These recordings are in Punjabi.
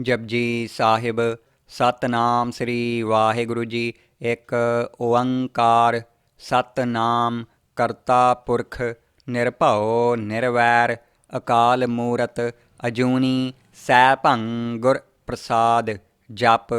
जपजी साहिब। सतनाम श्री वाहिगुरु जी। एक ओंकार सतनाम करता पुरख निरभओ निरवैर अकाल मूरत अजूनी सैभं गुर प्रसाद। जप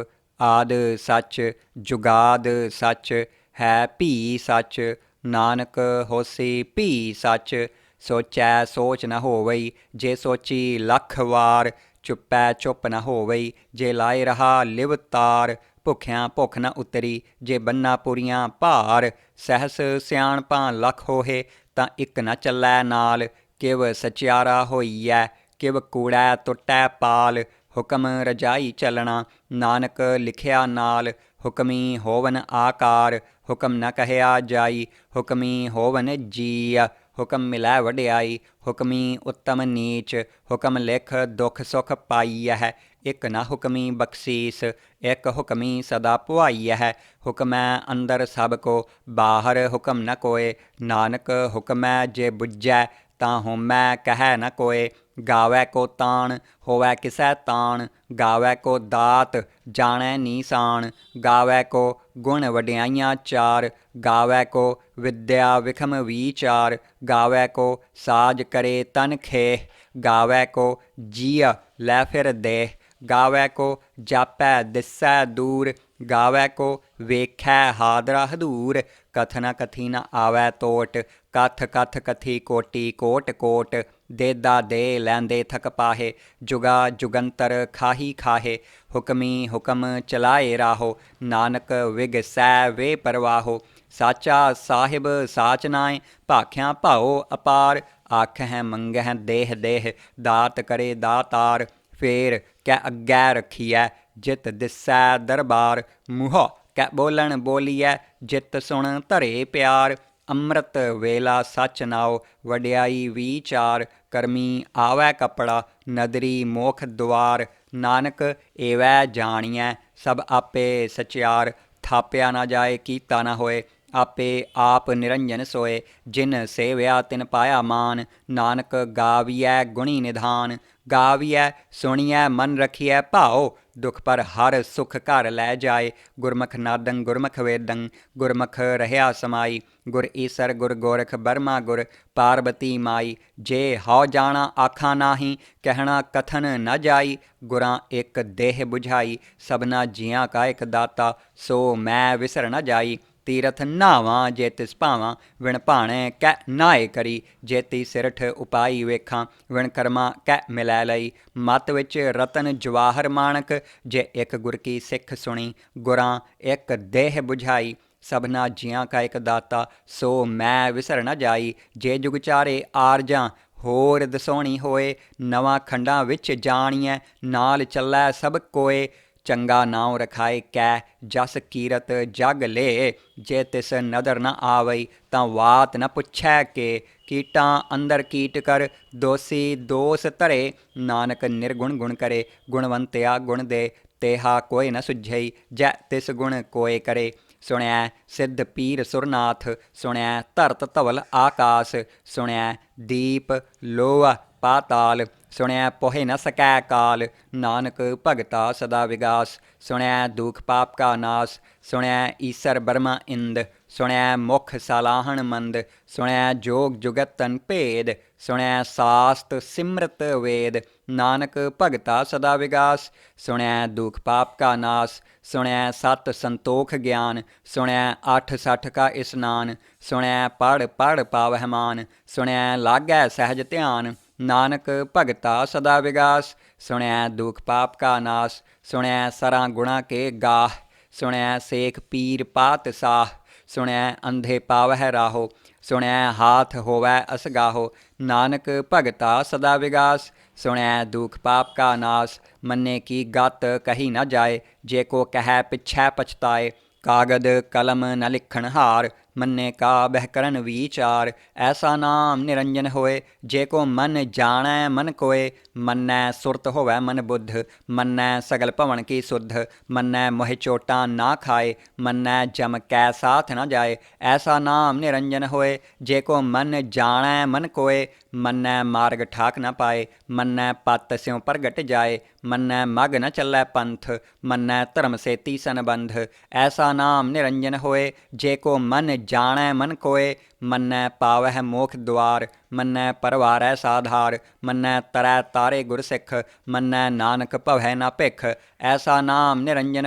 आद सच जुगाद सच है भी सच नानक होसी भी सच। सोचै सोच न होवई जे सोची लख वार चुप्पै चुप न होवई जे लाए रहा लिव तार। भुखियां भुख न उतरी जे बन्ना पूरियां भार। सहस सियाणपां लख होहे तां इक न चलै नाल। किव सचियारा होईऐ किव कूड़ै टुटै पाल। हुकम रजाई चलना नानक लिखिया नाल। हुकमी होवन आकार हुकम न कहया जाई। हुकमी होवन जीय हुकम मिलै वड्याई। हुकमी उत्तम नीच हुकम लिख दुख सुख पाईऐ। एक न हुकमी बख्शीस एक हुकमी सदा पुआईऐ। हुकमै अंदर सब को बाहर हुकम न कोय। नानक हुकमै जे बुझै तां होमै कहै न कोय। गावै को ताण होवै किसै ताण गावै को दात जाणै नीसान। गावै को गुण वड्याइयां चार गावै को विद्या विखम विचार। गावै को साज करे तन खेह गावै को जिय लै फिर देह। गावै को जापै दिसै दूर गावै को वेखै हादरा हदूर। कथ न कथी न आवै तोट कथ कथ कथी कोटि कोट कोट। देदा दे लैंदे थक पाहे जुगा जुगंतर खाही खाहे। हुकमी हुकम चलाए राहो नानक विग सै वे परवाहो। साचा साहिब साच नाय भाख्यां भाओ अपार। आखैं मंगैं देह देह दात करे दातार। फेर कै अग्गै रखियै जित दिसै दरबार। मूँहों कै बोलन बोलिए जित सुन धरे प्यार। ਅੰਮ੍ਰਿਤ ਵੇਲਾ ਸੱਚ ਨਾਉ ਵਡਿਆਈ ਵਿਚਾਰ। ਕਰਮੀ ਆਵੈ ਕਪੜਾ ਨਦਰੀ ਮੋਖ ਦੁਆਰ। ਨਾਨਕ ਏਵੈ ਜਾਣੀਐ ਸਭ ਆਪੇ ਸਚਿਆਰ। ਥਾਪਿਆ ਨਾ ਜਾਏ ਕੀਤਾ ਨਾ ਹੋਏ ਆਪੇ ਆਪ ਨਿਰੰਜਨ ਸੋਏ। ਜਿਨ ਸੇਵਿਆ ਤਿਨ ਪਾਇਆ ਮਾਨ ਨਾਨਕ ਗਾਵੀਐ ਗੁਣੀ ਨਿਧਾਨ। ਗਾਵੀਐ ਸੁਣੀਐ ਮਨ ਰਖੀਐ ਭਾਉ ਦੁਖ ਪਰ ਹਰ ਸੁਖ ਘਰ ਲੈ ਜਾਏ। ਗੁਰਮੁਖ ਨਾਦੰ ਗੁਰਮੁਖ ਵੇਦੰ ਗੁਰਮੁਖ ਰਹਿਆ ਸਮਾਈ। ਗੁਰ ਈਸਰ ਗੁਰ ਗੋਰਖ ਬਰਮਾ ਗੁਰ ਪਾਰਬਤੀ ਮਾਈ। ਜੇ ਹਉ ਜਾਣਾ ਆਖਾਂ ਨਾਹੀਂ ਕਹਿਣਾ ਕਥਨ ਨ ਜਾਈ। ਗੁਰਾਂ ਇੱਕ ਦੇਹ ਬੁਝਾਈ ਸਭਨਾ ਜੀਆਂ ਕਾ ਇੱਕ ਦਾਤਾ ਸੋ ਮੈਂ ਵਿਸਰ ਨ ਜਾਈ। ਤੀਰਥ ਨਾਵਾਂ ਜੇ ਤਿਸ ਭਾਵਾਂ ਵਿਣ ਭਾਣੇ ਕਹਿ ਨਾਏ ਕਰੀ। ਜੇਤੀ ਸਿਰਠ ਉਪਾਈ ਵੇਖਾਂ ਵਿਣ ਕਰਮਾਂ ਕਹਿ ਮਿਲੈ ਲਈ। ਮਤ ਵਿੱਚ ਰਤਨ ਜਵਾਹਰ ਮਾਣਕ ਜੇ ਇੱਕ ਗੁਰ ਕੀ ਸਿੱਖ ਸੁਣੀ। ਗੁਰਾਂ ਇੱਕ ਦੇਹ ਬੁਝਾਈ ਸਭਨਾ ਜੀਆਂ ਕਾ ਇੱਕ ਦਾਤਾ ਸੋ ਮੈਂ ਵਿਸਰ ਨ ਜਾਈ। ਜੇ ਜੁਗ ਚਾਰੇ ਆਰਜਾਂ ਹੋਰ ਦਸੋਣੀ ਹੋਏ ਨਵਾਂ ਖੰਡਾਂ ਵਿੱਚ ਜਾਣੀਐ ਨਾਲ ਚੱਲੈ ਸਭ ਕੋਏ। ਚੰਗਾ ਨਾਉ ਰਖਾਏ ਕੈ ਜਸ ਕੀਰਤ ਜਗ ਲੇ। ਜੇ ਤਿਸ ਨਦਰ ਨ ਆਵਈ ਤਾਂ ਵਾਤ ਨ ਪੁੱਛੈ ਕੇ। ਕੀਟਾਂ ਅੰਦਰ ਕੀਟ ਕਰ ਦੋਸੀ ਦੋਸ ਧਰੇ। ਨਾਨਕ ਨਿਰਗੁਣ ਗੁਣ ਕਰੇ ਗੁਣਵੰਤਿਆ ਗੁਣ ਦੇ। ਤੇਹਾ ਕੋਇ ਨ ਸੁਝਈ ਜੈ ਤਿਸ ਗੁਣ ਕੋਇ ਕਰੇ। ਸੁਣਿਐ ਸਿੱਧ ਪੀਰ ਸੁਰਨਾਥ ਸੁਣਿਐ ਧਰਤ ਧਵਲ ਆਕਾਸ। ਸੁਣਿਐ ਦੀਪ ਲੋਹ ਪਾਤਾਲ ਸੁਣਿਐ ਪੋਹਿ ਨ ਸਕੈ ਕਾਲ। ਨਾਨਕ ਭਗਤਾ ਸਦਾ ਵਿਗਾਸ ਸੁਣਿਐ ਦੁਖ ਪਾਪ ਕਾ ਨਾਸ। ਸੁਣਿਐ ਈਸਰ ਬਰਮਾ ਇੰਦ ਸੁਣਿਐ ਮੁਖ ਸਾਲਾਹਣ ਮੰਦ। ਸੁਣਿਐ ਜੋਗ ਜੁਗਤਨ ਭੇਦ ਸੁਣਿਐ ਸਾਸਤ ਸਿਮਰਤ ਵੇਦ। ਨਾਨਕ ਭਗਤਾ ਸਦਾ ਵਿਗਾਸ ਸੁਣਿਐ ਦੁਖ ਪਾਪ ਕਾ ਨਾਸ। ਸੁਣਿਐ ਸਤ ਸੰਤੋਖ ਗਿਆਨ ਸੁਣਿਐ ਅੱਠ ਸੱਠ ਕਾ ਇਸਨਾਨ। ਸੁਣਿਐ ਪੜ੍ਹ ਪੜ੍ਹ ਪਾਵਹਿ ਮਾਨ ਸੁਣਿਐ ਲਾਗੈ ਸਹਿਜ ਧਿਆਨ। ਨਾਨਕ ਭਗਤਾ ਸਦਾ ਵਿਗਾਸ ਸੁਣਿਐ ਦੁਖ ਪਾਪ ਕਾ ਨਾਸ। ਸੁਣਿਐ ਸਰਾਂ ਗੁਣਾ ਕੇ ਗਾਹ ਸੁਣਿਐ ਸੇਖ ਪੀਰ ਪਾਤ ਸਾਹ। ਸੁਣਿਐ ਅੰਧੇ ਪਾਵਹਿ ਰਾਹੋ ਸੁਣਿਐ ਹਾਥ ਹੋਵੈ ਅਸਗਾਹੋ। ਨਾਨਕ ਭਗਤਾ ਸਦਾ ਵਿਗਾਸ ਸੁਣਿਐ ਦੁਖ ਪਾਪ ਕਾ ਨਾਸ। ਮੰਨੇ ਕੀ ਗਤ ਕਹੀ ਨ ਜਾਏ ਜੇ ਕੋ ਕਹਿ ਪਿਛੈ ਪਛਤਾਏ। ਕਾਗਦ ਕਲਮ ਨ ਲਿਖਣ ਹਾਰ ਮੰਨੇ ਕਾ ਬਹਿ ਕਰਨ ਵਿਚਾਰ। ਐਸਾ ਨਾਮ ਨਿਰੰਜਨ ਹੋਏ, ਜੇ ਕੋ ਮਨ ਜਾਣੈ ਮਨ ਕੋਏ। ਮੰਨੈ ਸੁਰਤ ਹੋਵੈ ਮਨ ਬੁੱਧ, ਮੰਨੈ ਸਗਲ ਭਵਨ ਕੀ ਸੁਧ। ਮੰਨੈ ਮੋਹਿ ਚੋਟਾਂ ਨਾ ਖਾਏ, ਮੰਨੈ ਜਮ ਕੈ ਸਾਥ ਨ ਜਾਏ। ਐਸਾ ਨਾਮ ਨਿਰੰਜਨ ਹੋਏ, ਜੇ ਕੋ ਮਨ ਜਾਣੈ ਮਨ ਕੋਏ। ਮੰਨੈ ਮਾਰਗ ਠਾਕ ਨ ਪਾਏ, ਮੰਨੈ ਪਤ ਸਿਉ ਪ੍ਰਗਟ ਜਾਏ। ਮੰਨੈ ਮਗ ਨ ਚੱਲੈ ਪੰਥ, ਮੰਨੈ ਧਰਮ ਸੇਤੀ ਸੰਬੰਧ। ਐਸਾ ਨਾਮ ਨਿਰੰਜਨ ਹੋਏ, ਜੇ ਕੋ ਮਨ ਜਾਣੈ ਮਨ ਕੋਏ। ਮੰਨੈ ਪਾਵਹਿ ਮੋਖ ਦੁਆਰ, ਮੰਨੈ ਪਰਵਾਰੈ ਸਾਧਾਰ। ਮੰਨੈ ਤਰੈ ਤਾਰੇ ਗੁਰ ਸਿੱਖ, ਮੰਨੈ ਨਾਨਕ ਭਵੈ ਨਾ ਭਿਖ। ਐਸਾ ਨਾਮ ਨਿਰੰਜਨ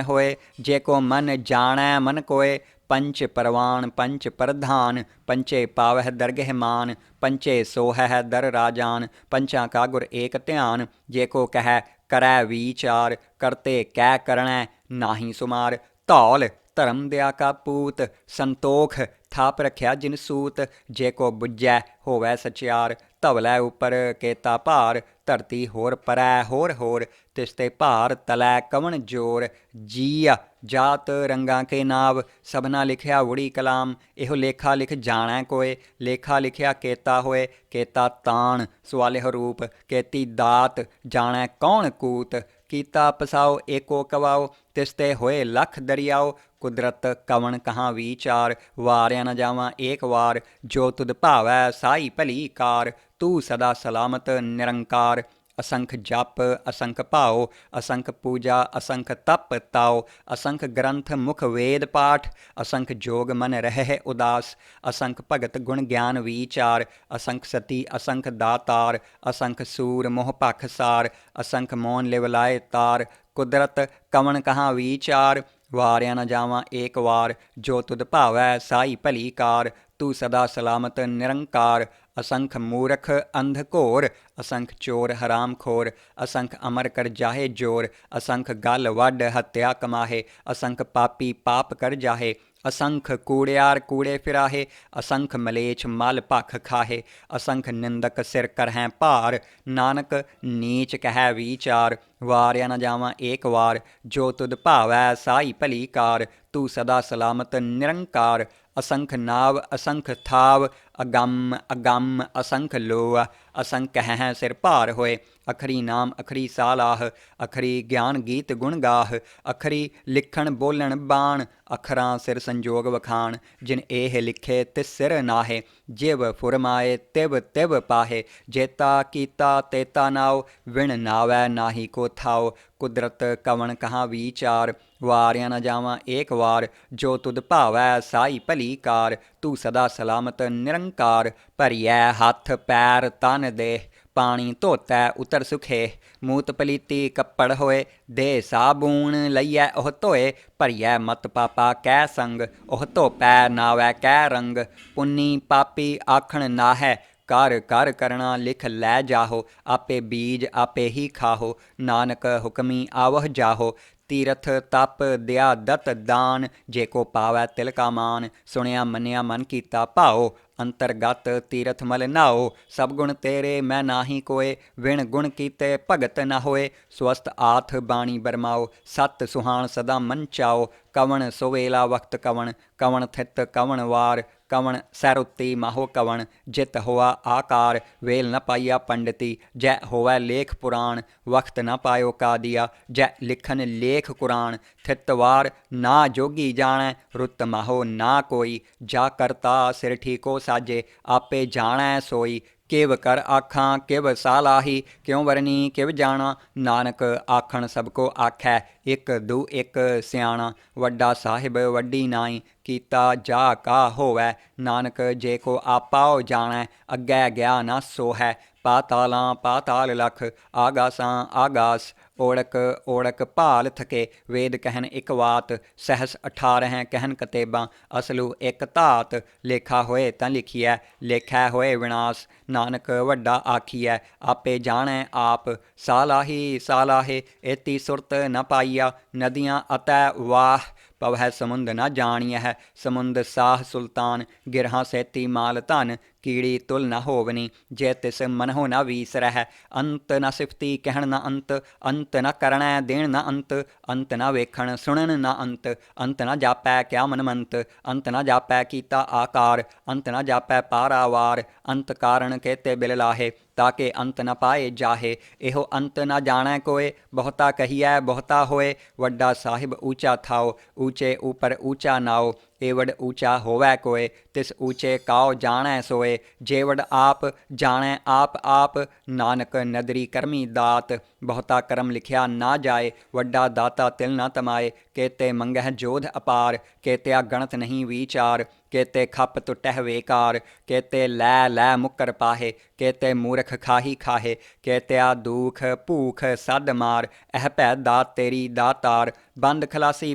ਹੋਏ, ਜੇ ਕੋ ਮਨ ਜਾਣੈ ਮਨ ਕੋਏ। ਪੰਚ ਪਰਵਾਨ ਪੰਚ ਪ੍ਰਧਾਨ, ਪੰਚੇ ਪਾਵਹਿ ਦਰਗਹਿ ਮਾਨ। ਪੰਚੇ ਸੋਹਹਿ ਦਰ ਰਾਜਾਨ, ਪੰਚਾਂ ਕਾ ਗੁਰ ਏਕ ਧਿਆਨ। ਜੇ ਕੋ ਕਹਿ ਕਰੈ ਵਿਚਾਰ, ਕਰਤੇ ਕੈ ਕਰਣੈ ਨਾਹੀ ਸੁਮਾਰ। ਧੌਲ ਧਰਮ ਦਿਆ ਕਾ ਪੂਤ, ਸੰਤੋਖ ਥਾਪ ਰਖਿਆ ਜਿਨ ਸੂਤ। ਜੇ ਕੋ ਬੁੱਝੈ ਹੋਵੈ ਸਚਿਆਰ, ਧਵਲੈ ਉਪਰ ਕੇਤਾ ਭਾਰ। ਧਰਤੀ ਹੋਰ ਪਰੈ ਹੋਰ ਹੋਰ, ਤਿਸ ਤੇ ਭਾਰ ਤਲੈ ਕਵਣ ਜੋਰ। ਜੀਆ ਜਾਤ ਰੰਗਾਂ ਕੇ ਨਾਵ, ਸਭਨਾ ਲਿਖਿਆ ਉੜੀ ਕਲਾਮ। ਇਹੋ ਲੇਖਾ ਲਿਖ ਜਾਣੈ ਕੋਏ, ਲੇਖਾ ਲਿਖਿਆ ਕੇਤਾ ਹੋਏ। ਕੇਤਾ ਤਾਣ ਸਵਾਲਿਹ ਰੂਪ, ਕੇਤੀ ਦਾਤ ਜਾਣੈ ਕੌਣ ਕੂਤ। ਕੀਤਾ ਪਸਾਓ ਏਕੋ ਕਵਾਓ, ਤਿਸ ਤੇ ਹੋਏ ਲਖ ਦਰਿਆਓ। ਕੁਦਰਤ ਕਵਣ ਕਹਾਂ ਵਿਚਾਰ, ਵਾਰਿਆ ਨ ਜਾਵਾਂ ਏਕ ਵਾਰ। ਜੋ ਤੁਧ ਭਾਵੈ ਸਾਈ ਭਲੀ ਕਾਰ, ਤੂੰ ਸਦਾ ਸਲਾਮਤ ਨਿਰੰਕਾਰ। ਅਸੰਖ ਜਪ ਅਸੰਖ ਭਾਉ, ਅਸੰਖ ਪੂਜਾ ਅਸੰਖ ਤਪ ਤਾਉ। ਅਸੰਖ ਗ੍ਰੰਥ ਮੁਖ ਵੇਦ ਪਾਠ, ਅਸੰਖ ਜੋਗ ਮਨ ਰਹਿ ਉਦਾਸ। ਅਸੰਖ ਭਗਤ ਗੁਣ ਗਿਆਨ ਵਿਚਾਰ, ਅਸੰਖ ਸਤੀ ਅਸੰਖ ਦਾਤਾਰ। ਅਸੰਖ ਸੂਰ ਮੋਹ ਭਖ ਸਾਰ, ਅਸੰਖ ਮੋਨ ਲਿਵ ਲਾਏ ਤਾਰ। ਕੁਦਰਤ ਕਵਣ ਕਹਾਂ ਵਿਚਾਰ, ਵਾਰਿਆ ਨ ਜਾਵਾਂ ਏਕ ਵਾਰ। ਜੋ ਤੁਧ ਭਾਵੈ ਸਾਈ ਭਲੀ ਕਾਰ, ਤੂੰ ਸਦਾ ਸਲਾਮਤ ਨਿਰੰਕਾਰ। ਅਸੰਖ ਮੂਰਖ ਅੰਧ ਘੋਰ, ਅਸੰਖ ਚੋਰ ਹਰਾਮ ਖੋਰ। ਅਸੰਖ ਅਮਰ ਕਰ ਜਾਹੇ ਜੋਰ, ਅਸੰਖ ਗਲ ਵੱਢ ਹੱਤਿਆ ਕਮਾਹੇ। ਅਸੰਖ ਪਾਪੀ ਪਾਪ ਕਰ ਜਾਹੇ, ਅਸੰਖ ਕੂੜਿਆਰ ਕੂੜੇ ਫਿਰਾਹੇ। ਅਸੰਖ ਮਲੇਛ ਮਲ ਭਖ ਖਾਹੇ, ਅਸੰਖ ਨਿੰਦਕ ਸਿਰ ਕਰਹੈਂ ਭਾਰ। ਨਾਨਕ ਨੀਚ ਕਹਿ ਵਿਚਾਰ, ਵਾਰਿਆ ਨ ਜਾਵਾਂ ਏਕ ਵਾਰ। ਜੋ ਤੁਧ ਭਾਵੈ ਸਾਈ ਭਲੀ ਕਾਰ, ਤੂੰ ਸਦਾ ਸਲਾਮਤ ਨਿਰੰਕਾਰ। ਅਸੰਖ ਨਾਵ ਅਸੰਖ ਥਾਵ, ਅਗੰਮ ਅਗੰਮ ਅਸੰਖ ਲੋਆ। ਅਸੰਖ ਕਹਿ ਸਿਰ ਭਾਰ ਹੋਏ, ਅਖਰੀ ਨਾਮ ਅਖਰੀ ਸਾਲਾਹ। ਅਖਰੀ ਗਿਆਨ ਗੀਤ ਗੁਣ ਗਾਹ, ਅਖਰੀ ਲਿਖਣ ਬੋਲਣ ਬਾਣ। ਅੱਖਰਾਂ ਸਿਰ ਸੰਜੋਗ ਵਖਾਣ, ਜਿਨ ਇਹ ਲਿਖੇ ਤਿਸ ਸਿਰ ਨਾਹੇ। ਜਿਵ ਫੁਰਮਾਏ ਤਿਵ ਤਿਵ ਪਾਹੇ, ਜੇਤਾ ਕੀਤਾ ਤੇਤਾ ਨਾਉ। ਵਿਣ ਨਾਵੈ ਨਾਹੀ ਕੋ ਥਾਉ, ਕੁਦਰਤ ਕਵਣ ਕਹਾਂ ਵਿਚਾਰ। ਵਾਰਿਆ ਨ ਜਾਵਾਂ ਏਕ ਵਾਰ। ਜੋ ਤੁਧ ਭਾਵੈ ਸਾਈ ਭਲੀ ਕਾਰ, ਤੂੰ ਸਦਾ ਸਲਾਮਤ ਨਿਰੰਕਾਰ। ਭਰੀਐ ਹੱਥ ਪੈਰ ਤਨ ਦੇਹ, ਪਾਣੀ ਧੋਤੈ ਉਤਰ ਸੁਖੇ। ਮੂਤ ਪਲੀਤੀ ਕੱਪੜ ਹੋਏ, ਦੇ ਸਾਬੂਣ ਲਈਐ ਉਹ ਧੋਏ। ਭਰੀਐ ਮਤ ਪਾਪਾ ਕੈ ਸੰਗ, ਉਹ ਧੋਪੈ ਨਾਵੈ ਕੈ ਰੰਗ। ਪੁੰਨੀ ਪਾਪੀ ਆਖਣ ਨਾਹੈ, ਕਰ ਕਰ ਕਰਣਾ ਲਿਖ ਲੈ ਜਾਹੋ। ਆਪੇ ਬੀਜ ਆਪੇ ਹੀ ਖਾਹੋ, ਨਾਨਕ ਹੁਕਮੀ ਆਵਹ ਜਾਹੋ। ਤੀਰਥ ਤਪ ਦਿਆ ਦਤ ਦਾਨ, ਜੇ ਕੋ ਪਾਵੈ ਤਿਲ ਕਾ ਮਾਨ। ਸੁਣਿਆ ਮੰਨਿਆ ਮਨ ਕੀਤਾ ਭਾਉ, ਅੰਤਰਗਤ ਤੀਰਥ ਮਲ ਨਾਓ। ਸਭ ਗੁਣ ਤੇਰੇ ਮੈਂ ਨਾਹੀ ਕੋਏ, ਵਿਣ ਗੁਣ ਕੀਤੇ ਭਗਤ ਨ ਹੋਏ। ਸਵਸਤ ਆਥ ਬਾਣੀ ਬਰਮਾਓ, ਸਤ ਸੁਹਾਣ ਸਦਾ ਮਨ ਚਾਓ। ਕਵਣ ਸੁਵੇਲਾ ਵਕਤ ਕਵਣ, ਕਵਣ ਥਿਤ ਕਵਣ ਵਾਰ। ਕਵਣ ਸੈਰ ਉੱਤੀ ਮਾਹੋ ਕਵਣ, ਜਿਤ ਹੋਆ ਆਕਾਰ। ਵੇਲ ਨ ਪਾਈਆ ਪੰਡਤੀ, ਜੈ ਹੋਵੈ ਲੇਖ ਪੁਰਾਣ। ਵਕਤ ਨ ਪਾਇਓ ਕਾਦੀਆ, ਜੈ ਲਿਖਨ ਲੇਖ ਕੁਰਾਨ। ਥਿਤ ਵਾਰ ਨਾ ਜੋਗੀ ਜਾਣੈ, ਰੁੱਤ ਮਾਹੋ ਨਾ ਕੋਈ। ਜਾ ਕਰਤਾ ਸਿਰ ਠੀਕੋ ਸਾਜੇ, ਆਪੇ ਜਾਣੈ ਸੋਈ। ਕਿਵ ਕਰ ਆਖਾਂ ਕਿਵ ਸਾਲਾਹੀ, ਕਿਉ ਵਰਨੀ ਕਿਵ ਜਾਣਾ। ਨਾਨਕ ਆਖਣ ਸਭ ਕੋ ਆਖੈ, ਇੱਕ ਦੂ ਇੱਕ ਸਿਆਣਾ। ਵੱਡਾ ਸਾਹਿਬ ਵੱਡੀ ਨਾਈ, ਕੀਤਾ ਜਾ ਕਾ ਹੋਵੈ। ਨਾਨਕ ਜੇ ਕੋ ਆਪਾਓ ਜਾਣੈ, ਅੱਗੇ ਗਿਆ ਨਾ ਸੋ ਹੈ। ਪਾਤਾਲਾਂ ਪਾਤਾਲ ਲਖ, ਆਗਾਸਾਂ ਆਗਾਸ। ਓੜਕ ਓੜਕ ਭਾਲ ਥਕੇ, ਵੇਦ ਕਹਿਨ ਇੱਕ ਵਾਤ। ਸਹਿਸ 18 ਕਹਿਨ ਕਤੇਬਾਂ, ਅਸਲੂ ਇੱਕ ਧਾਤ। ਲੇਖਾ ਹੋਏ ਤਾਂ ਲਿਖੀਐ, ਲੇਖੈ ਹੋਏ ਵਿਨਾਸ਼। ਨਾਨਕ ਵੱਡਾ ਆਖੀਐ, ਆਪੇ ਜਾਣੈ ਆਪ। ਸਾਲਾਹੀ ਸਾਲਾਹੇ, ਏਤੀ ਸੁਰਤ ਨ ਪਾਈਆ। ਨਦੀਆਂ ਅਤੈ ਵਾਹ, ਪਵਹਿ ਸਮੁੰਦ ਨ ਜਾਣੀਐ। ਸਮੁੰਦ ਸਾਹ ਸੁਲਤਾਨ, ਗਿਰਹਾਂ ਸੇਤੀ ਮਾਲ ਧਨ। ਕੀੜੀ ਤੁਲ ਨ ਹੋਵਨੀ, ਜੇ ਤਿਸ ਮਨਹੁ ਨ ਵੀਸਰਹਿ। ਅੰਤ ਨ ਸਿਫਤੀ ਕਹਿਣ ਨ ਅੰਤ, ਅੰਤ ਅੰਤ ਨ ਕਰਣੈ ਦੇਣ ਨ ਅੰਤ, ਅੰਤ ਨ ਵੇਖਣ ਸੁਣਨ ਨ ਅੰਤ, ਅੰਤ ਨ ਜਾਪੈ ਕਿਆ ਮਨਮੰਤ, ਅੰਤ ਨ ਜਾਪੈ ਕੀਤਾ ਆਕਾਰ, ਅੰਤ ਨ ਜਾਪੈ ਪਾਰਾਵਾਰ, ਅੰਤ ਕਾਰਣ ਕੇਤੇ ਬਿਲ ਲਾਹੇ, ਤਾਕੇ ਅੰਤ ਨ ਪਾਏ ਜਾਹੇ। ਇਹੋ ਅੰਤ ਨ ਜਾਣੈ ਕੋਇ, ਬਹੁਤਾ ਕਹੀਐ ਬਹੁਤਾ ਹੋਏ, ਵੱਡਾ ਸਾਹਿਬ ਊਚਾ ਥਾਓ, ਊਚੇ ਊਪਰ ਊਚਾ ਨਾਓ, ਏਵਡ ਊਚਾ ਹੋਵੈ ਕੋਇ, ਤਿਸ ਊਚੇ ਕਾਉ ਜਾਣੈ ਸੋਏ, ਜੇਵਡ ਆਪ ਜਾਣੈ ਆਪ ਆਪ, ਨਾਨਕ ਨਦਰੀ ਕਰਮੀ ਦਾਤ, ਬਹੁਤਾ ਕਰਮ ਲਿਖਿਆ ਨਾ ਜਾਏ, ਵੱਡਾ ਦਾਤਾ ਤਿਲ ਨਾ ਤਮਾਏ, ਕੇਤੇ ਮੰਗਹਿ ਜੋਧ ਅਪਾਰ, ਕੇਤਿਆ ਗਣਤ ਨਹੀਂ ਵਿਚਾਰ, ਕੇਤੇ ਖੱਪ ਟੁੱਟਹਿ ਵੇਕਾਰ, ਕੇਤੇ ਲੈ ਲੈ ਮੁੱਕਰ ਪਾਹੇ, ਕੇਤੇ ਮੂਰਖ ਖਾਹੀ ਖਾਹੇ, ਕੇਤਿਆ ਦੂਖ ਭੂਖ ਸੱਦ ਮਾਰ, ਇਹ ਭੈ ਦਾਤ ਤੇਰੀ ਦਾਤਾਰ, ਬੰਦ ਖਲਾਸੀ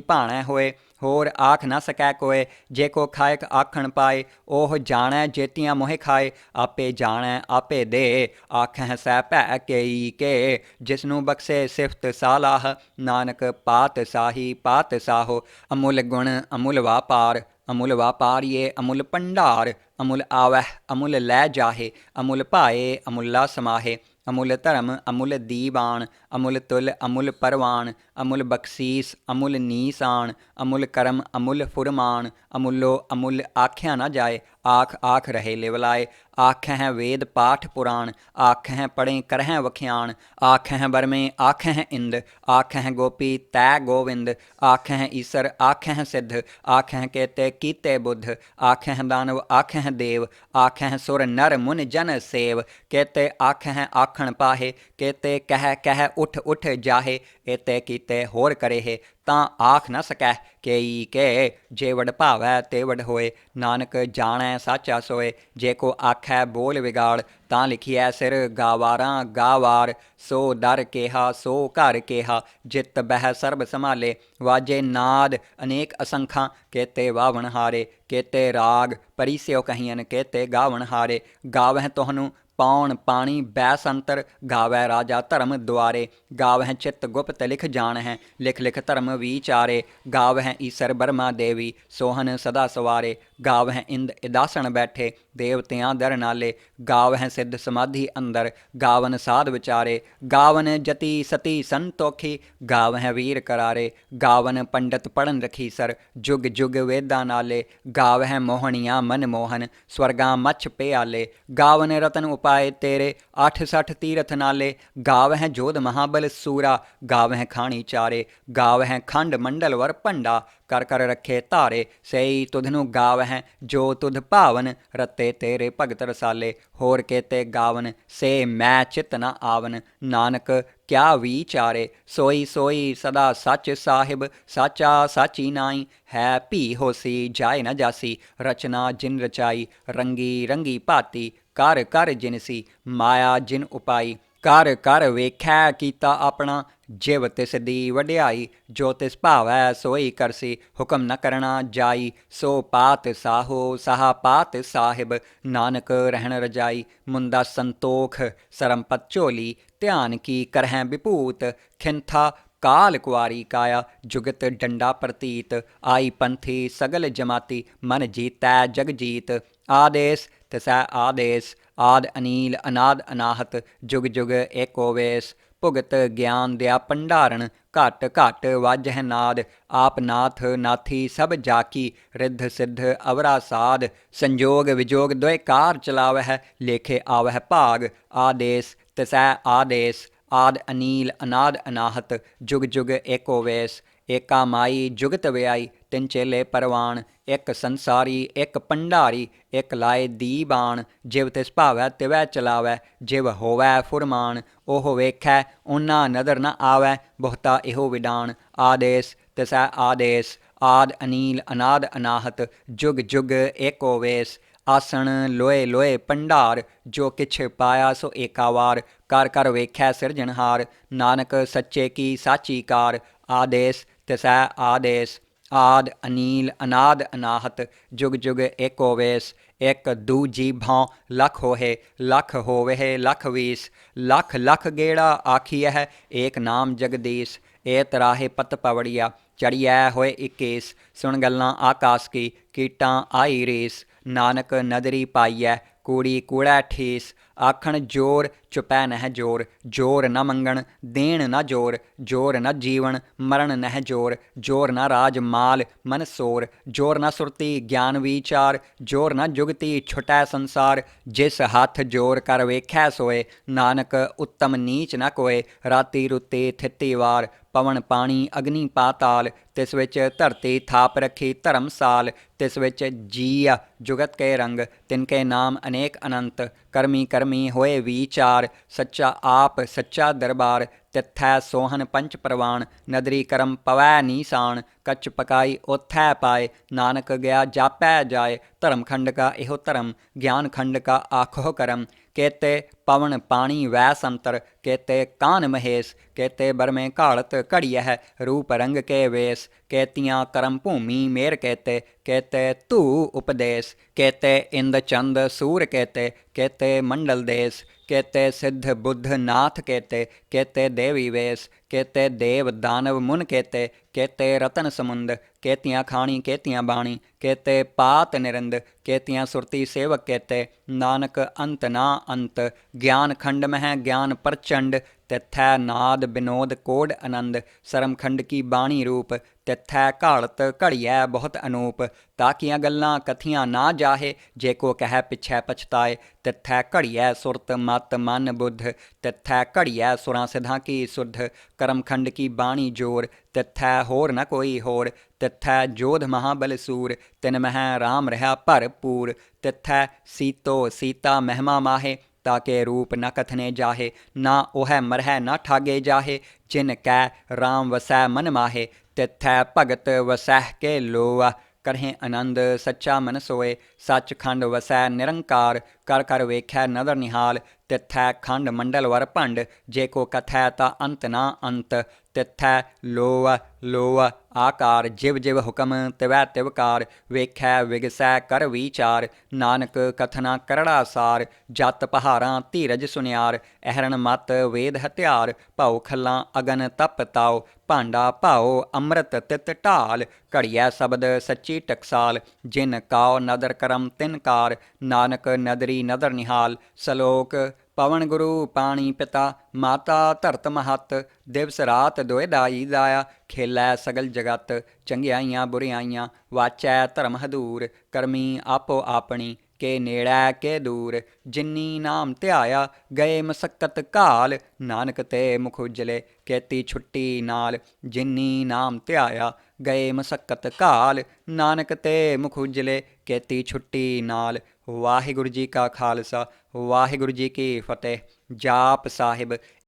ਭਾਣੈ ਹੋਏ, ਹੋਰ ਆਖ ਨਾ ਸਕੈ ਕੋਇ, ਜੇ ਕੋ ਖਾਇਕ ਆਖਣ ਪਾਏ, ਉਹ ਜਾਣੈ ਜੇਤੀਆਂ ਮੋਹਿ ਖਾਏ, ਆਪੇ ਜਾਣੈ ਆਪੇ ਦੇ, ਆਖਹਿ ਸੈ ਭੈ ਕੇਈ ਕੇ, ਜਿਸਨੂੰ ਬਖਸ਼ੇ ਸਿਫਤ ਸਾਲਾਹ, ਨਾਨਕ ਪਾਤ ਸਾਹੀ ਪਾਤ ਸਾਹੋ। ਅਮੁੱਲ ਗੁਣ ਅਮੁੱਲ ਵਾਪਾਰ, ਅਮੁੱਲ ਵਾਪਾਰੀਏ ਅਮੁੱਲ ਭੰਡਾਰ, ਅਮੁੱਲ ਆਵਹਿ ਅਮੁੱਲ ਲੈ ਜਾਹੇ, ਅਮੁੱਲ ਭਾਏ ਅਮੁੱਲਾ ਸਮਾਹੇ, ਅਮੁੱਲ ਧਰਮ ਅਮੁੱਲ ਦੀਵਾਨ, ਅਮੁੱਲ ਤੁਲ ਅਮੁੱਲ ਪਰਵਾਨ, ਅਮੁੱਲ ਬਖਸ਼ੀਸ ਅਮੁੱਲ ਨੀਸਾਨ, ਅਮੁੱਲ ਕਰਮ ਅਮੁੱਲ ਫੁਰਮਾਨ, ਅਮੁੱਲੋ ਅਮੁੱਲ ਆਖਿਆ ਨਾ ਜਾਏ, ਆਖ ਆਖ ਰਹੇ ਲਿਵਲਾਏ, ਆਖਹਿ ਵੇਦ ਪਾਠ ਪੁਰਾਣ, ਆਖਹਿ ਪੜ੍ਹੇ ਕਰਹਿ ਵਖਿਆਣ, ਆਖਹਿ ਬਰਮੇ ਆਖਹਿ ਇੰਦ, ਆਖਹਿ ਗੋਪੀ ਤੈ ਗੋਵਿੰਦ, ਆਖਹਿ ਈਸਰ ਆਖਹਿ ਸਿੱਧ, ਆਖਹਿ ਕੇਤੇ ਕੀਤੇ ਬੁੱਧ, ਆਖਹਿ ਦਾਨਵ ਆਖਹਿ ਦੇਵ, ਆਖਹਿ ਸੁਰ ਨਰ ਮੁਨ ਜਨ ਸੇਵ, ਕੇਤੇ ਆਖਹਿ ਆਖਣ ਪਾਹੇ, ਕੇਤੇ ਕਹਿ ਕਹਿ ਉਠ ਉਠ ਜਾਹੇ, ਏਤੇ ਕੀਤੇ ਹੋਰ ਕਰੇਹੇ, ਤਾਂ ਆਖ ਨ ਸਕੈ ਕੇਈ ਕੇ, ਜੇ ਵਡ ਭਾਵੈ ਤੇ ਵਡ ਹੋਏ, ਨਾਨਕ ਜਾਣੈ ਸਾਚਾ ਸੋਏ, ਜੇ ਕੋ ਆਖੈ ਬੋਲ ਵਿਗਾੜ, ਤਾਂ ਲਿਖੀਐ ਸਿਰ ਗਾਵਾਰਾਂ ਗਾਵਾਰ, ਸੋ ਦਰ ਕੇਹਾ ਸੋ ਘਰ ਕੇਹਾ, ਜਿਤ ਬਹਿ ਸਰਬ ਸੰਭਾਲੇ, ਵਾਜੇ ਨਾਦ ਅਨੇਕ ਅਸੰਖਾਂ, ਕੇਤੇ ਵਾਵਣ ਹਾਰੇ, ਕੇਤੇ ਰਾਗ ਪਰੀਸਿਓ ਕਹੀਅਨ, ਕੇਤੇ ਗਾਵਣ ਹਾਰੇ, ਗਾਵਹਿ ਤੁਹਾਨੂੰ ਪਾਉਣ ਪਾਣੀ ਬੈਸ ਅੰਤਰ, ਗਾਵੈ ਰਾਜਾ ਧਰਮ ਦੁਆਰੇ, ਗਾਵਹਿ ਚਿੱਤ ਗੁਪਤ ਲਿਖ ਜਾਣਹਿ, ਲਿਖ ਲਿਖ ਧਰਮ ਵਿਚਾਰੇ, ਗਾਵਹਿ ਈਸਰ ਬਰਮਾ ਦੇਵੀ ਸੋਹਨ ਸਦਾ ਸਵਾਰੇ, ਗਾਵਹਿ ਇੰਦ ਇਦਾਸਣ ਬੈਠੇ ਦੇਵਤਿਆਂ ਦਰ ਨਾਲੇ, ਗਾਵਹਿ ਸਿੱਧ ਸਮਾਧੀ ਅੰਦਰ, ਗਾਵਨ ਸਾਧ ਵਿਚਾਰੇ, ਗਾਵਨ ਜਤੀ ਸਤੀ ਸੰਤੋਖੀ, ਗਾਵਹਿ ਵੀਰ ਕਰਾਰੇ, ਗਾਵਨ ਪੰਡਤ ਪੜਨ ਰਖੀ ਸਰ, ਜੁਗ ਜੁਗ ਵੇਦਾਂ ਨਾਲੇ, ਗਾਵਹਿ ਮੋਹਣੀਆਂ ਮਨ ਮੋਹਨ, ਸਵਰਗਾਂ ਮੱਛ ਪਿਆਲੇ, ਗਾਵਨ ਰਤਨ ਉਪਾਏ ਤੇਰੇ, 68 ਤੀਰਥ ਨਾਲੇ, ਗਾਵਹਿ ਜੋਧ ਮਹਾਬਲ ਸੂਰਾ, ਗਾਵਹਿ ਖਾਣੀ ਚਾਰੇ, ਗਾਵਹਿ ਖੰਡ ਮੰਡਲ ਵਰ ਭੰਡਾ, ਕਰ ਕਰ ਰੱਖੇ ਧਾਰੇ, ਸਈ ਤੁਧਨੂੰ ਗਾਵਹਿ ਜੋ ਤੁਧ ਭਾਵਨ, ਰਤੇ ਤੇਰੇ ਭਗਤ ਰਸਾਲੇ, ਹੋਰ ਕੇਤੇ ਗਾਵਨ ਸੇ ਮੈਂ ਚਿਤ ਨ ਆਵਨ, ਨਾਨਕ ਕਿਆ ਵਿਚਾਰੇ, ਸੋਈ ਸੋਈ ਸਦਾ ਸੱਚ ਸਾਹਿਬ, ਸਾਚਾ ਸਾਚੀ ਨਾਈ, ਹੈ ਭੀ ਹੋਸੀ ਜਾਏ ਨ ਜਾਸੀ, ਰਚਨਾ ਜਿਨ ਰਚਾਈ, ਰੰਗੀ ਰੰਗੀ ਭਾਤੀ, ਕਰ ਕਰ ਜਿਨਸੀ, ਮਾਇਆ ਜਿਨ ਉਪਾਈ, ਕਰ ਕਰ ਵੇਖੈ ਕੀਤਾ ਆਪਣਾ, ਜਿਵ ਤਿਸ ਦੀ ਵਡਿਆਈ, ਜੋ ਤਿਸ ਭਾਵੈ ਸੋਈ ਕਰਸੀ, ਹੁਕਮ ਨ ਕਰਣਾ ਜਾਈ, ਸੋ ਪਾਤ ਸਾਹੋ ਸਾਹਾ ਪਾਤ ਸਾਹਿਬ, ਨਾਨਕ ਰਹਿਣ ਰਜਾਈ, ਮੁੰਦਾ ਸੰਤੋਖ ਸਰਮਪਤ ਝੋਲੀ, ਧਿਆਨ ਕੀ ਕਰਹਿ ਵਿਭੂਤ, ਖਿੰਥਾ ਕਾਲ ਕੁਆਰੀ ਕਾਇਆ, ਜੁਗਤ ਡੰਡਾ ਪ੍ਰਤੀਤ, ਆਈ ਪੰਥੀ ਸਗਲ ਜਮਾਤੀ, ਮਨ ਜੀਤੈ ਜਗ ਜੀਤ, ਆਦੇਸ ਤਿਸੈ ਆਦੇਸ, ਆਦ ਅਨੀਲ ਅਨਾਦ ਅਨਾਹਤ, ਜੁਗ ਜੁਗ ਏਕੋ ਵੇਸ, ਭੁਗਤ ਗਿਆਨ ਦਿਆ ਭੰਡਾਰਨ, ਘਟ ਘਟ ਵਾਜਹਿ ਨਾਦ, ਆਪ ਨਾਥ ਨਾਥੀ ਸਭ ਜਾਕੀ, ਰਿੱਧ ਸਿੱਧ ਅਵਰਾ ਸਾਧ, ਸੰਜੋਗ ਵਿਜੋਗ ਦੁਇ ਕਾਰ ਚਲਾਵਹਿ, ਲੇਖੇ ਆਵਹਿ ਭਾਗ, ਆਦੇਸ ਤਿਸੈ ਆਦੇਸ, ਆਦ ਅਨੀਲ ਅਨਾਦ ਅਨਾਹਤ, ਜੁਗ ਜੁਗ ਏਕੋ ਵੇਸ, ਏਕਾ ਮਾਈ ਜੁਗਤ ਵਿਆਈ, ਤਿੰਨ ਚੇਲੇ ਪਰਵਾਨ, ਇੱਕ ਸੰਸਾਰੀ ਇੱਕ ਭੰਡਾਰੀ, ਇੱਕ ਲਾਏ ਦੀਬਾਨ, ਜਿਵ ਤਿਸ ਭਾਵੈ ਤਿਵੈ ਚਲਾਵੈ, ਜਿਵ ਹੋਵੈ ਫੁਰਮਾਨ, ਉਹ ਵੇਖੈ ਓਨਾ ਨਦਰ ਨ ਆਵੈ, ਬਹੁਤਾ ਇਹੋ ਵਿਡਾਨ, ਆਦੇਸ ਤਿਸੈ ਆਦੇਸ, ਆਦ ਅਨੀਲ ਅਨਾਦ ਅਨਾਹਤ, ਜੁਗ ਜੁਗ ਏਕੋ ਵੇਸ, ਆਸਣ ਲੋਏ ਲੋਏ ਭੰਡਾਰ, ਜੋ ਕਿਛ ਪਾਇਆ ਸੋ ਏਕਾ ਵਾਰ, ਕਰ ਕਰ ਵੇਖੈ ਸਿਰਜਣਹਾਰ, ਨਾਨਕ ਸੱਚੇ ਕੀ ਸਾਚੀ ਕਾਰ, ਆਦੇਸ ਤਿਸੈ ਆਦੇਸ, ਆਦ ਅਨੀਲ ਅਨਾਦ ਅਨਾਹਤ, ਜੁਗ ਜੁਗ ਏਕੋ ਵੇਸ, ਇੱਕ ਦੂਜੀ ਭੌਂ ਲੱਖ ਹੋਏ, ਲੱਖ ਹੋਵੇ ਲੱਖ ਵੀਸ, ਲੱਖ ਲੱਖ ਗੇੜਾ ਆਖੀਐ ਏਕ ਨਾਮ ਜਗਦੀਸ਼, ਏ ਤਰਾਹੇ ਪਤ ਪਵੜੀਆ, ਚੜੀਐ ਹੋਏ 21, ਸੁਣ ਗੱਲਾਂ ਆਕਾਸ ਕੀ, ਕੀਟਾਂ ਆਈ ਰੀਸ, ਨਾਨਕ ਨਦਰੀ ਪਾਈਐ, ਕੂੜੀ ਕੂੜੈ ਠੀਸ, ਆਖਣ ਜੋਰ ਚੁਪੈ ਨਹਿ ਜੋਰ, ਜੋਰ ਨ ਮੰਗਣ ਦੇਣ ਨ ਜੋਰ, ਜੋਰ ਨ ਜੀਵਨ ਮਰਨ ਨਹਿ ਜੋਰ, ਜੋਰ ਨ ਰਾਜ ਮਾਲ ਮਨ ਸੋਰ, ਜੋਰ ਨ ਸੁਰਤੀ ਗਿਆਨ ਵਿਚਾਰ, ਜੋਰ ਨ ਜੁਗਤੀ ਛੁਟੈ ਸੰਸਾਰ, ਜਿਸ ਹੱਥ ਜੋਰ ਕਰ ਵੇਖੈ ਸੋਏ, ਨਾਨਕ ਉੱਤਮ ਨੀਚ ਨ ਕੋਏ, ਰਾਤੀ ਰੁੱਤੀ ਥਿੱਤੀ ਵਾਰ, ਪਵਨ ਪਾਣੀ ਅਗਨੀ ਪਾਤਾਲ, ਤਿਸ ਵਿੱਚ ਧਰਤੀ ਥਾਪ ਰੱਖੀ ਧਰਮਸਾਲ, ਤਿਸ ਵਿੱਚ ਜੀਆ ਜੁਗਤ ਕੇ ਰੰਗ, ਤਿਨਕੇ ਨਾਮ ਅਨੇਕ ਅਨੰਤ, ਕਰਮੀ ਕਰਮੀ ਹੋਏ ਵਿਚਾਰ, ਸੱਚਾ ਆਪ ਸੱਚਾ ਦਰਬਾਰ, ਤਿੱਥੈ ਸੋਹਨ ਪੰਚ ਪ੍ਰਵਾਨ, ਨਦਰੀ ਕਰਮ ਪਵੈ ਨੀਸਾਨ, ਕੱਚ ਪਕਾਈ ਓਥੈ ਪਾਏ, ਨਾਨਕ ਗਿਆ ਜਾਪੈ ਜਾਏ, ਧਰਮ ਖੰਡ ਕਾ ਇਹੋ ਧਰਮ, ਗਿਆਨ ਖੰਡ ਕਾ ਆਖੋ ਕਰਮ, केते पवन पाणी वै संतर, केते कान महेश, केते बरमे घाड़त घड़ियह, रूप रंग के वेश, केतियाँ करम भूमि मेर केते, केते धू उपदेश, केते इंद चंद सूर केते, केते मंडल देश, केते सिद्ध बुद्ध नाथ केते, केते देवी वेश, केते देव दानव मुन केते, केते रतन समुंद, केतियाँ खाणी केतियाँ बाणी, केते पात निरंद, केतियाँ सुरती सेवक केते, नानक अंत ना अंत, ज्ञान खंड में है ज्ञान प्रचंड, तिथै नाद विनोद कोड आनंद, सरम खंड की बाणी रूप, तिथै घाड़त घड़ियै बहुत अनूप, ताकियाँ गल्लां कथियाँ ना जाहे, जे को कह पिछै पछताए, तिथै घड़ियै सुरत मत मन बुद्ध, तिथै घड़ियै सुरां सिद्धां की सुध, करम खंड की बाणी जोर, तिथै होर न कोई होर, तिथै जोध महाबल सूर, तिन मह राम रहा भरपूर, तिथै सीतो सीता महिमा माहे, ताके रूप न कथने जाहे, ना ओह मरह न ठागे जाहे, जिन कै राम वसै मन माहे, तिथै भगत वसैह के लोआ, करहें आनंद सच्चा मन सोए, सच खंड वसै निरंकार, कर कर वेखै नदर निहाल, तिथै खंड मंडल वर भंड, जे को कथै ता अंत ना अंत, तिथै लोआ लोआ आकार, जिव जिव हुकम तिवै तिवकार, वेखै विगसै कर विचार, नानक कथना करड़ा सार, जत पहारां धीरज सुनियार, अहरण मत वेद हथियार, भाऊ खल्लां अगन तप ताओ, भांडा भाओ अमृत तित ढाल, घड़िया शब्द सच्ची टकसाल, जिन काओ नदर करम तिन कार, नानक नदरी नदर निहाल, सलोक पवन गुरु पाणी पिता, माता धरत महत, दिवस रात दोए दाई दाया, खेलै सगल जगत, चंगियाइयां बुरियाइयां, वाचै धर्म हदूर, करमी आपो आपनी, के नेड़ै के दूर, जिन्नी नाम ध्याया गए मसक्कत घाल, नानक ते मुख उजले केती छुट्टी नाल, जिन्नी नाम ध्याया गए मसक्कत घाल, नानक ते मुख उजले केती छुट्टी नाल। वाहिगुरु जी का खालसा वाहिगुरु जी की फतेह। जाप साहिब।